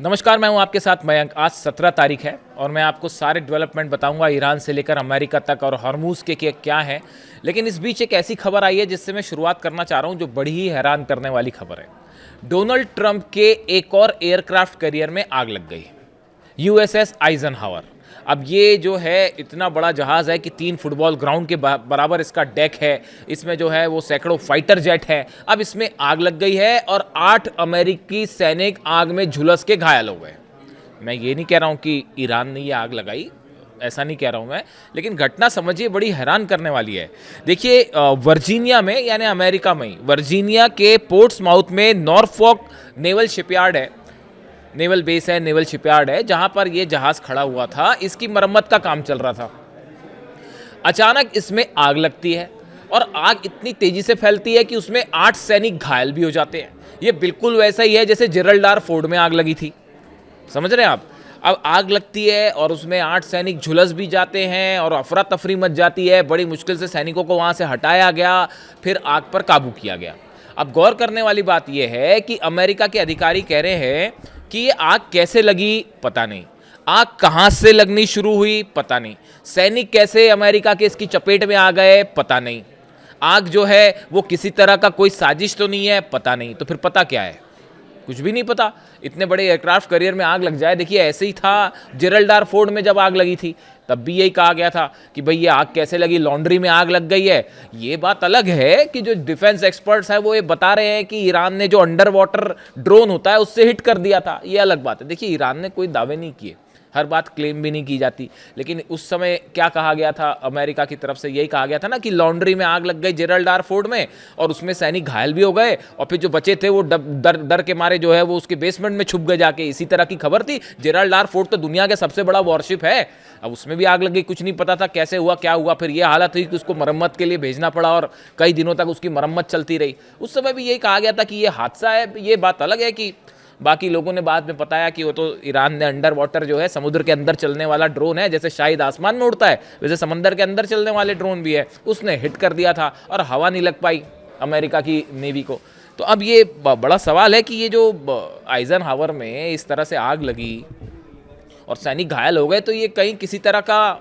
नमस्कार, मैं हूं आपके साथ मयंक। आज 17 तारीख है और मैं आपको सारे डेवलपमेंट बताऊंगा ईरान से लेकर अमेरिका तक और हॉर्मूज़ के क्या है। लेकिन इस बीच एक ऐसी खबर आई है जिससे मैं शुरुआत करना चाह रहा हूं जो बड़ी ही हैरान करने वाली खबर है। डोनाल्ड ट्रंप के एक और एयरक्राफ्ट कैरियर में आग लग गई, यूएसएस आइजनहावर। अब ये जो है इतना बड़ा जहाज़ है कि 3 फुटबॉल ग्राउंड के बराबर इसका डेक है। इसमें जो है वो सैकड़ों फाइटर जेट है। अब इसमें आग लग गई है और 8 अमेरिकी सैनिक आग में झुलस के घायल हो गए। मैं ये नहीं कह रहा हूँ कि ईरान ने ये आग लगाई, ऐसा नहीं कह रहा हूँ मैं, लेकिन घटना समझिए बड़ी हैरान करने वाली है। देखिए, वर्जीनिया में यानी अमेरिका में ही वर्जीनिया के पोर्ट्समाउथ में नॉरफॉक नेवल शिपयार्ड है, नेवल बेस है, नेवल शिपयार्ड है, जहां पर यह जहाज खड़ा हुआ था। इसकी मरम्मत का काम चल रहा था। अचानक इसमें आग लगती है और आग इतनी तेजी से फैलती है कि उसमें 8 सैनिक घायल भी हो जाते हैं। यह बिल्कुल वैसा ही है जैसे जेरल्ड आर फोर्ड में आग लगी थी। समझ रहे हैं आप? अब आग लगती है और उसमें 8 सैनिक झुलस भी जाते हैं और अफरा तफरी मच जाती है। बड़ी मुश्किल से सैनिकों को वहां से हटाया गया, फिर आग पर काबू किया गया। अब गौर करने वाली बात यह है कि अमेरिका के अधिकारी कह रहे हैं कि ये आग कैसे लगी पता नहीं, आग कहां से लगनी शुरू हुई पता नहीं, सैनिक कैसे अमेरिका के इसकी चपेट में आ गए पता नहीं, आग जो है वो किसी तरह का कोई साजिश तो नहीं है पता नहीं। तो फिर पता क्या है? कुछ भी नहीं पता। इतने बड़े एयरक्राफ्ट करियर में आग लग जाए। देखिए, ऐसे ही था जेरल्ड आर फोर्ड में जब आग लगी थी, तब भी यही कहा गया था कि भाई ये आग कैसे लगी, लॉन्ड्री में आग लग गई है। ये बात अलग है कि जो डिफेंस एक्सपर्ट्स हैं वो ये बता रहे हैं कि ईरान ने जो अंडर वाटर ड्रोन होता है उससे हिट कर दिया था। ये अलग बात है। देखिए, ईरान ने कोई दावे नहीं किए, हर बात क्लेम भी नहीं की जाती, लेकिन उस समय क्या कहा गया था अमेरिका की तरफ से? यही कहा गया था ना कि लॉन्ड्री में आग लग गई जेरल्ड आर फोर्ड में और उसमें सैनिक घायल भी हो गए और फिर जो बचे थे वो डर के मारे जो है वो उसके बेसमेंट में छुप गए जाके। इसी तरह की खबर थी। जेरल्ड आर फोर्ड तो दुनिया का सबसे बड़ा वॉरशिप है। अब उसमें भी आग लग गई, कुछ नहीं पता था कैसे हुआ क्या हुआ। फिर ये हालत हुई कि उसको मरम्मत के लिए भेजना पड़ा और कई दिनों तक उसकी मरम्मत चलती रही। उस समय भी यही कहा गया था कि ये हादसा है। ये बात अलग है कि बाकी लोगों ने बाद में बताया कि वो तो ईरान ने अंडर वाटर जो है समुद्र के अंदर चलने वाला ड्रोन है, जैसे शायद आसमान में उड़ता है वैसे समंदर के अंदर चलने वाले ड्रोन भी है, उसने हिट कर दिया था और हवा नहीं लग पाई अमेरिका की नेवी को। तो अब ये बड़ा सवाल है कि ये जो आइजनहावर में इस तरह से आग लगी और सैनिक घायल हो गए, तो ये कहीं किसी तरह का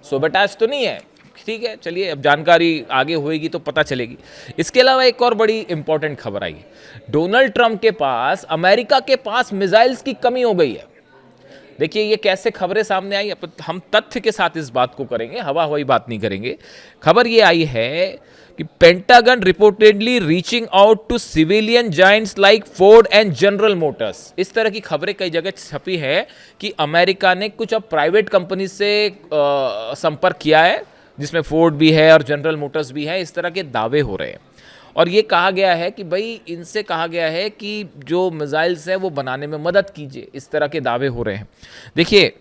सोबेटाज तो नहीं है? ठीक है, चलिए, अब जानकारी आगे होएगी तो पता चलेगी। इसके अलावा एक और बड़ी इंपॉर्टेंट खबर आई। डोनाल्ड ट्रंप के पास, अमेरिका के पास मिसाइल्स की कमी हो गई है। देखिए, ये कैसे खबरें सामने आई, हम तथ्य के साथ इस बात को करेंगे, हवा हवाई बात नहीं करेंगे। खबर ये आई है कि Pentagon reportedly reaching out to civilian giants like Ford and General Motors. इस तरह की खबरें कई जगह छपी है कि अमेरिका ने कुछ अब प्राइवेट कंपनी से संपर्क किया है, जिसमें फोर्ड भी है और जनरल मोटर्स भी है। इस तरह के दावे हो रहे हैं और ये कहा गया है कि भाई इनसे कहा गया है कि जो मिसाइल्स है वो बनाने में मदद कीजिए। इस तरह के दावे हो रहे हैं। देखिए,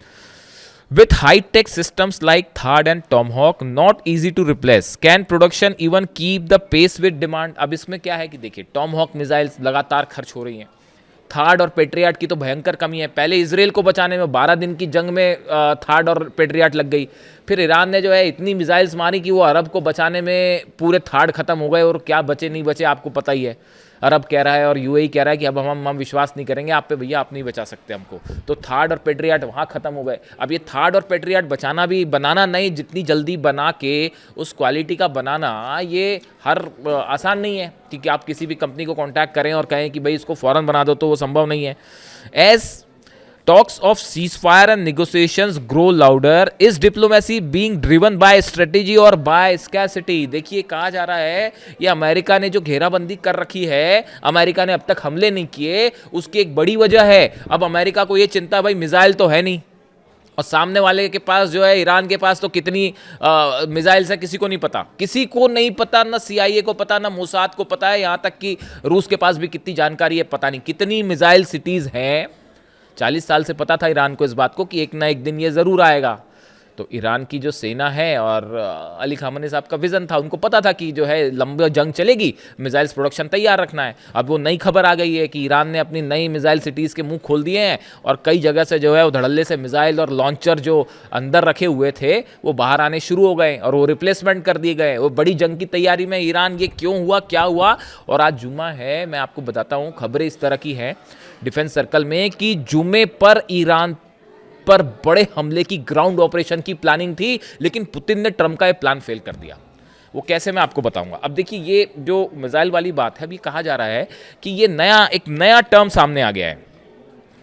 with high tech systems like THAAD and Tomahawk not easy to replace, can production even keep the pace with demand. अब इसमें क्या है कि देखिए, टॉमहॉक मिसाइल्स लगातार खर्च हो रही हैं। थार्ड और पेट्रियाट की तो भयंकर कमी है। पहले इजराइल को बचाने में 12 दिन की जंग में थार्ड और पेट्रियाट लग गई। फिर ईरान ने जो है इतनी मिसाइल्स मारी कि वो अरब को बचाने में पूरे थार्ड खत्म हो गए और क्या बचे नहीं बचे आपको पता ही है। अरब कह रहा है और यूएई कह रहा है कि अब हम विश्वास नहीं करेंगे आप पे भैया, आप नहीं बचा सकते हमको। तो थार्ड और पेट्रियाट वहाँ ख़त्म हो गए। अब ये थार्ड और पेट्रियाट बचाना भी, बनाना नहीं, जितनी जल्दी बना के उस क्वालिटी का बनाना, ये हर आसान नहीं है कि आप किसी भी कंपनी को कॉन्टैक्ट करें और कहें कि भाई इसको फ़ौरन बना दो, तो वो संभव नहीं है। As talks of ceasefire and negotiations grow louder, is diplomacy being driven by strategy or by scarcity? देखिए, कहा जा रहा है ये अमेरिका ने जो घेराबंदी कर रखी है, अमेरिका ने अब तक हमले नहीं किए, उसकी एक बड़ी वजह है। अब अमेरिका को ये चिंता, भाई मिसाइल तो है नहीं और सामने वाले के पास जो है, ईरान के पास तो कितनी मिसाइल्स है किसी को नहीं पता, किसी को नहीं पता, ना सीआईए को पता, ना मोसाद को पता है, यहाँ तक कि रूस के पास भी कितनी जानकारी है पता नहीं। कितनी मिसाइल सिटीज़ हैं। 40 साल से पता था ईरान को इस बात को कि एक ना एक दिन ये ज़रूर आएगा। तो ईरान की जो सेना है और अली खामेनी साहब का विज़न था, उनको पता था कि जो है लंबी जंग चलेगी, मिसाइल्स प्रोडक्शन तैयार रखना है। अब वो नई खबर आ गई है कि ईरान ने अपनी नई मिसाइल सिटीज़ के मुंह खोल दिए हैं और कई जगह से जो है वो धड़ल्ले से मिसाइल और लॉन्चर जो अंदर रखे हुए थे वो बाहर आने शुरू हो गए और वो रिप्लेसमेंट कर दिए गए। वो बड़ी जंग की तैयारी में ईरान, ये क्यों हुआ, क्या हुआ? और आज जुमा है, मैं आपको बताता हूँ, खबरें इस तरह की हैं डिफेंस सर्कल में कि जुमे पर ईरान पर बड़े हमले की ग्राउंड ऑपरेशन की प्लानिंग थी, लेकिन पुतिन ने ट्रंप का ये प्लान फेल कर दिया। वो कैसे, मैं आपको बताऊंगा। अब देखिए, ये जो मिसाइल वाली बात है, अभी कहा जा रहा है कि ये एक नया टर्म सामने आ गया है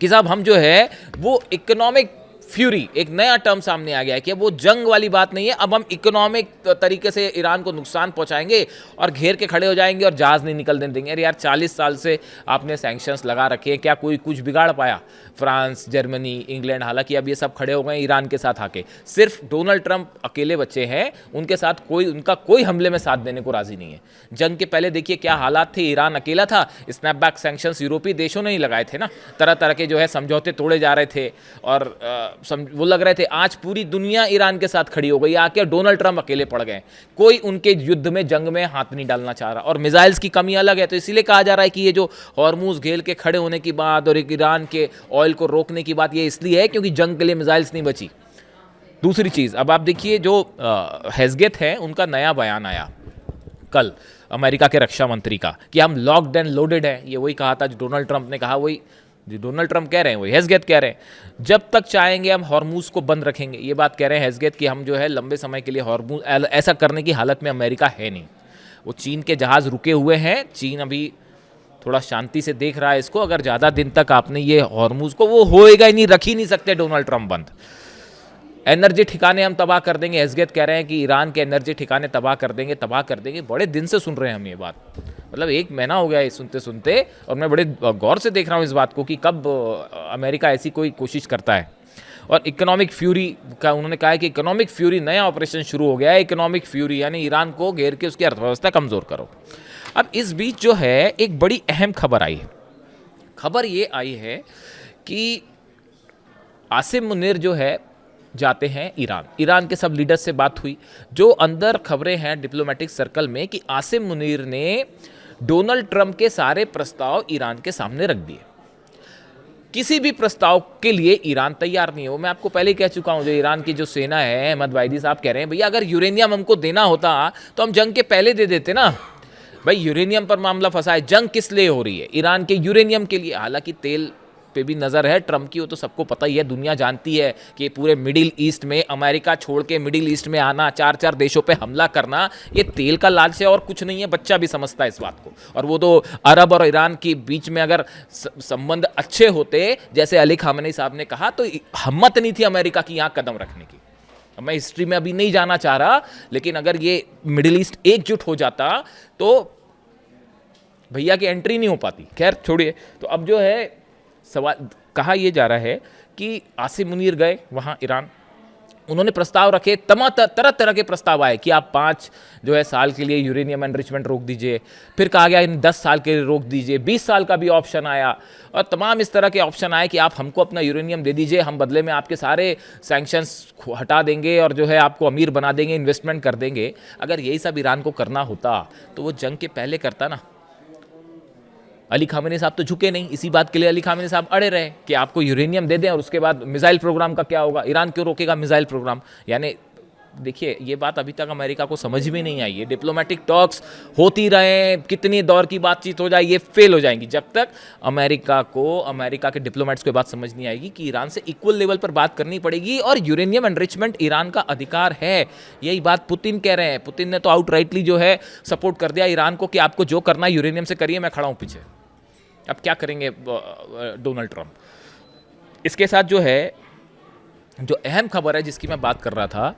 कि साहब हम जो है वो इकोनॉमिक फ्यूरी, एक नया टर्म सामने आ गया है कि अब वो जंग वाली बात नहीं है, अब हम इकोनॉमिक तरीके से ईरान को नुकसान पहुंचाएंगे और घेर के खड़े हो जाएंगे और जहाज़ नहीं निकलने देंगे। अरे यार, 40 साल से आपने सैंक्शंस लगा रखे हैं, क्या कोई कुछ बिगाड़ पाया? फ्रांस, जर्मनी, इंग्लैंड, हालांकि अब ये सब खड़े हो गए ईरान के साथ आके। सिर्फ डोनाल्ड ट्रंप अकेले बच्चे हैं, उनके साथ उनका कोई हमले में साथ देने को राजी नहीं है। जंग के पहले देखिए क्या हालात थे, ईरान अकेला था, स्नैपबैक सैंक्शंस यूरोपीय देशों ने ही लगाए थे ना, तरह तरह के जो है समझौते तोड़े जा रहे थे और वो लग रहे थे। आज पूरी दुनिया ईरान के साथ खड़ी हो गई, आके डोनाल्ड ट्रंप अकेले पड़ गए, कोई उनके युद्ध में, जंग में हाथ नहीं डालना चाह रहा। और मिसाइल्स की कमी अलग है, तो इसीलिए कहा जा रहा है कि ये जो हॉर्मूज घेर के खड़े होने की बात और ईरान के ऑयल को रोकने की बात, ये इसलिए है क्योंकि जंग के लिए मिसाइल्स नहीं बची। दूसरी चीज़, अब आप देखिए जो हेज़गेट है, उनका नया बयान आया कल अमेरिका के रक्षा मंत्री का कि हम लॉक्ड एंड लोडेड हैं। ये वही कहा था जो डोनाल्ड ट्रंप ने कहा, वही जो डोनाल्ड ट्रंप कह रहे हैं वही हेज़गेट कह रहे हैं। जब तक चाहेंगे हम हॉर्मूज को बंद रखेंगे, ये बात कह रहे हैं हेज़गेट कि हम जो है लंबे समय के लिए हॉर्मूज, ऐसा करने की हालत में अमेरिका है नहीं। वो चीन के जहाज़ रुके हुए हैं, चीन अभी थोड़ा शांति से देख रहा है इसको। अगर ज़्यादा दिन तक आपने ये हॉर्मूज को, वो होएगा ही नहीं, रख ही नहीं सकते डोनाल्ड ट्रंप बंद। एनर्जी ठिकाने हम तबाह कर देंगे, हेज़गेट कह रहे हैं कि ईरान के एनर्जी ठिकाने तबाह कर देंगे, तबाह कर देंगे। बड़े दिन से सुन रहे हैं हम ये बात, मतलब 1 महीना हो गया है सुनते सुनते, और मैं बड़े गौर से देख रहा हूँ इस बात को कि कब अमेरिका ऐसी कोई कोशिश करता है। और इकोनॉमिक फ्यूरी का उन्होंने कहा है कि इकोनॉमिक फ्यूरी, नया ऑपरेशन शुरू हो गया है, इकोनॉमिक फ्यूरी, यानी ईरान को घेर के उसकी अर्थव्यवस्था कमज़ोर करो। अब इस बीच जो है एक बड़ी अहम खबर आई है। खबर ये आई है कि आसिम मुनीर जो है जाते हैं ईरान के सब लीडर्स से बात हुई। जो अंदर खबरें हैं डिप्लोमेटिक सर्कल में कि आसिम मुनीर ने डोनाल्ड ट्रंप के सारे प्रस्ताव ईरान के सामने रख दिए। किसी भी प्रस्ताव के लिए ईरान तैयार नहीं है। वो मैं आपको पहले ही कह चुका हूं, जो ईरान की जो सेना है, अहमद वाइदी साहब कह रहे हैं, भैया अगर यूरेनियम हमको देना होता तो हम जंग के पहले दे देते ना। भाई यूरेनियम पर मामला फंसा है, जंग किस लिए हो रही है? ईरान के यूरेनियम के लिए। हालांकि तेल पे भी नज़र है ट्रंप की, वो तो सबको पता ही है, दुनिया जानती है कि पूरे मिडिल ईस्ट में, अमेरिका छोड़ के मिडिल ईस्ट में आना, 4-4 देशों पे हमला करना, ये तेल का लालच है और कुछ नहीं है। बच्चा भी समझता है इस बात को। और वो तो अरब और ईरान के बीच में अगर संबंध अच्छे होते, जैसे अली खामेनी साहब ने कहा, तो हिम्मत नहीं थी अमेरिका की यहाँ कदम रखने की। मैं हिस्ट्री में अभी नहीं जाना चाह रहा, लेकिन अगर ये मिडिल ईस्ट एकजुट हो जाता तो भैया की एंट्री नहीं हो पाती। खैर छोड़िए। तो अब जो है सवाल, कहा यह जा रहा है कि आसिम मुनीर गए वहाँ ईरान, उन्होंने प्रस्ताव रखे, तरह तरह के प्रस्ताव आए कि आप 5 जो है साल के लिए यूरेनियम एनरिचमेंट रोक दीजिए, फिर कहा गया इन 10 साल के लिए रोक दीजिए, 20 साल का भी ऑप्शन आया, और तमाम इस तरह के ऑप्शन आए कि आप हमको अपना यूरेनियम दे दीजिए, हम बदले में आपके सारे सैंक्शंस हटा देंगे और जो है आपको अमीर बना देंगे, इन्वेस्टमेंट कर देंगे। अगर यही सब ईरान को करना होता तो वो जंग के पहले करता ना। अली खामेनी साहब तो झुके नहीं, इसी बात के लिए अली खामेनी साहब अड़े रहे कि आपको यूरेनियम दे दें और उसके बाद मिसाइल प्रोग्राम का क्या होगा, ईरान क्यों रोकेगा मिसाइल प्रोग्राम। यानी देखिए, ये बात अभी तक अमेरिका को समझ में नहीं आई है। डिप्लोमेटिक टॉक्स होती रहे, कितनी दौर की बातचीत हो जाए, ये फेल हो जाएंगी जब तक अमेरिका के डिप्लोमेट्स को बात समझ नहीं आएगी कि ईरान से इक्वल लेवल पर बात करनी पड़ेगी और यूरेनियम एनरिचमेंट ईरान का अधिकार है। यही बात पुतिन कह रहे हैं। पुतिन ने तो आउटराइटली जो है सपोर्ट कर दिया ईरान को कि आपको जो करना है यूरेनियम से करिए, मैं खड़ा हूं पीछे। अब क्या करेंगे डोनाल्ड ट्रंप? इसके साथ जो है, जो अहम खबर है जिसकी मैं बात कर रहा था,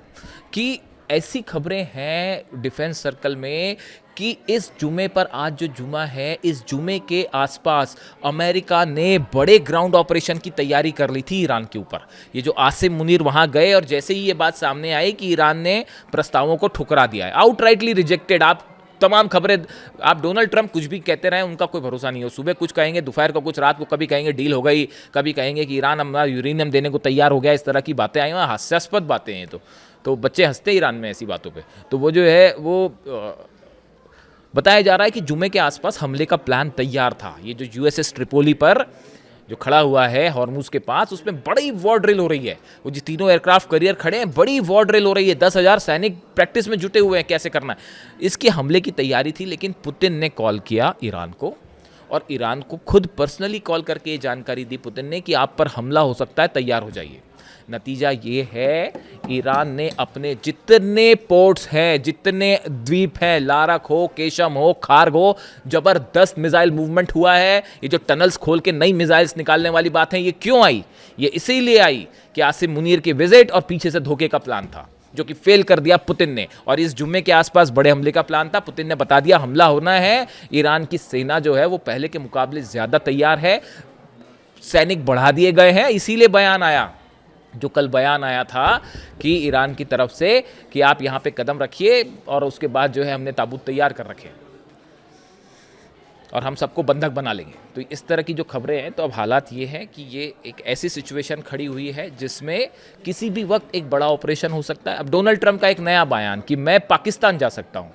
कि ऐसी खबरें हैं डिफेंस सर्कल में कि इस जुमे पर, आज जो जुमा है, इस जुमे के आसपास अमेरिका ने बड़े ग्राउंड ऑपरेशन की तैयारी कर ली थी ईरान के ऊपर। ये जो आसिम मुनीर वहां गए और जैसे ही ये बात सामने आई कि ईरान ने प्रस्तावों को ठुकरा दिया है, आउटराइटली रिजेक्टेड। आप तमाम खबरें, आप डोनाल्ड ट्रंप कुछ भी कहते रहे, उनका कोई भरोसा नहीं हो। सुबह कुछ कहेंगे, दोपहर को कुछ, रात को कभी कहेंगे डील हो गई, कभी कहेंगे कि ईरान हमारा यूरेनियम देने को तैयार हो गया। इस तरह की बातें आई हैं, हास्यास्पद बातें हैं। तो बच्चे हंसते ईरान में ऐसी बातों पे। तो वो जो है वो बताया जा रहा है कि जुमे के आसपास हमले का प्लान तैयार था। ये जो यूएसएस ट्रिपोली पर जो खड़ा हुआ है हॉर्मुज के पास, उसमें बड़ी वॉर ड्रिल हो रही है। वो जो तीनों एयरक्राफ्ट कैरियर खड़े हैं, बड़ी वॉर ड्रिल हो रही है। 10,000 सैनिक प्रैक्टिस में जुटे हुए हैं कैसे करना है। इसके हमले की तैयारी थी, लेकिन पुतिन ने कॉल किया ईरान को, और ईरान को खुद पर्सनली कॉल करके ये जानकारी दी पुतिन ने कि आप पर हमला हो सकता है, तैयार हो जाइए। नतीजा ये है, ईरान ने अपने जितने पोर्ट्स हैं, जितने द्वीप हैं, लारक हो, केशम हो, खार्ग हो, जबरदस्त मिसाइल मूवमेंट हुआ है। ये जो टनल्स खोल के नई मिसाइल्स निकालने वाली बात है, ये क्यों आई? ये इसीलिए आई कि आसिम मुनीर के विजिट और पीछे से धोखे का प्लान था, जो कि फेल कर दिया पुतिन ने। और इस जुम्मे के आसपास बड़े हमले का प्लान था। पुतिन ने बता दिया हमला होना है। ईरान की सेना जो है वो पहले के मुकाबले ज्यादा तैयार है, सैनिक बढ़ा दिए गए हैं। इसीलिए बयान आया, जो कल बयान आया था कि ईरान की तरफ से कि आप यहाँ पे कदम रखिए, और उसके बाद जो है हमने ताबूत तैयार कर रखे और हम सबको बंधक बना लेंगे। तो इस तरह की जो खबरें हैं, तो अब हालात ये हैं कि ये एक ऐसी सिचुएशन खड़ी हुई है जिसमें किसी भी वक्त एक बड़ा ऑपरेशन हो सकता है। अब डोनाल्ड ट्रंप का एक नया बयान कि मैं पाकिस्तान जा सकता हूँ।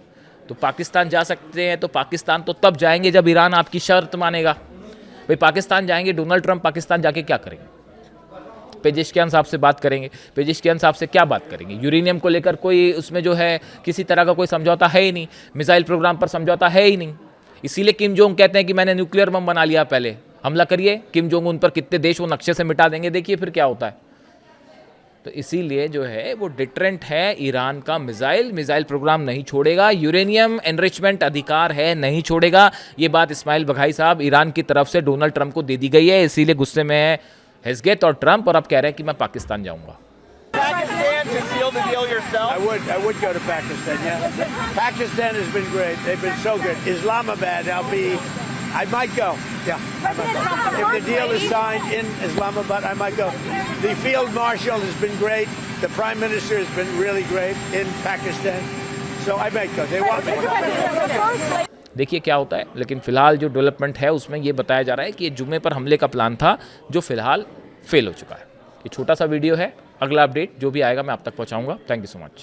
तो पाकिस्तान जा सकते हैं, तो पाकिस्तान तो तब जाएंगे जब ईरान आपकी शर्त मानेगा। भाई पाकिस्तान जाएंगे, डोनाल्ड ट्रंप पाकिस्तान जाके क्या करेंगे? पेजिशकियान साहब से बात करेंगे। पेजिशकियान साहब से क्या बात करेंगे? यूरेनियम को लेकर कोई उसमें जो है किसी तरह का कोई समझौता है ही नहीं, मिसाइल प्रोग्राम पर समझौता है ही नहीं। इसीलिए किम जोंग कहते हैं कि मैंने न्यूक्लियर बम बना लिया, पहले हमला करिए। किम जोंग उन पर कितने देश वो नक्शे से मिटा देंगे, देखिए फिर क्या होता है। तो इसीलिए जो है वो डिटरेंट है। ईरान का मिसाइल प्रोग्राम नहीं छोड़ेगा, यूरेनियम एनरिचमेंट अधिकार है, नहीं छोड़ेगा। ये बात इस्माइल बघाई साहब ईरान की तरफ से डोनाल्ड ट्रंप को दे दी गई है। इसीलिए गुस्से में है हेस्गेत और ट्रंप, और अब कह रहे हैं कि मैं पाकिस्तान जाऊंगा। Pakistan to seal the deal yourself? I would go to Pakistan, yeah. Pakistan has been great. They've been so good. Islamabad, I might go. Yeah, I might go. If the deal is signed in Islamabad, I might go. The field marshal has been great. The prime minister has been really great in Pakistan. So I might go. They want me. देखिए क्या होता है। लेकिन फिलहाल जो development है उसमें ये बताया जा रहा है कि ये जुम्मे पर हमले का प्लान था, जो फिलहाल फेल हो चुका है। ये छोटा सा वीडियो है, अगला अपडेट जो भी आएगा मैं आप तक पहुंचाऊंगा। Thank you so much.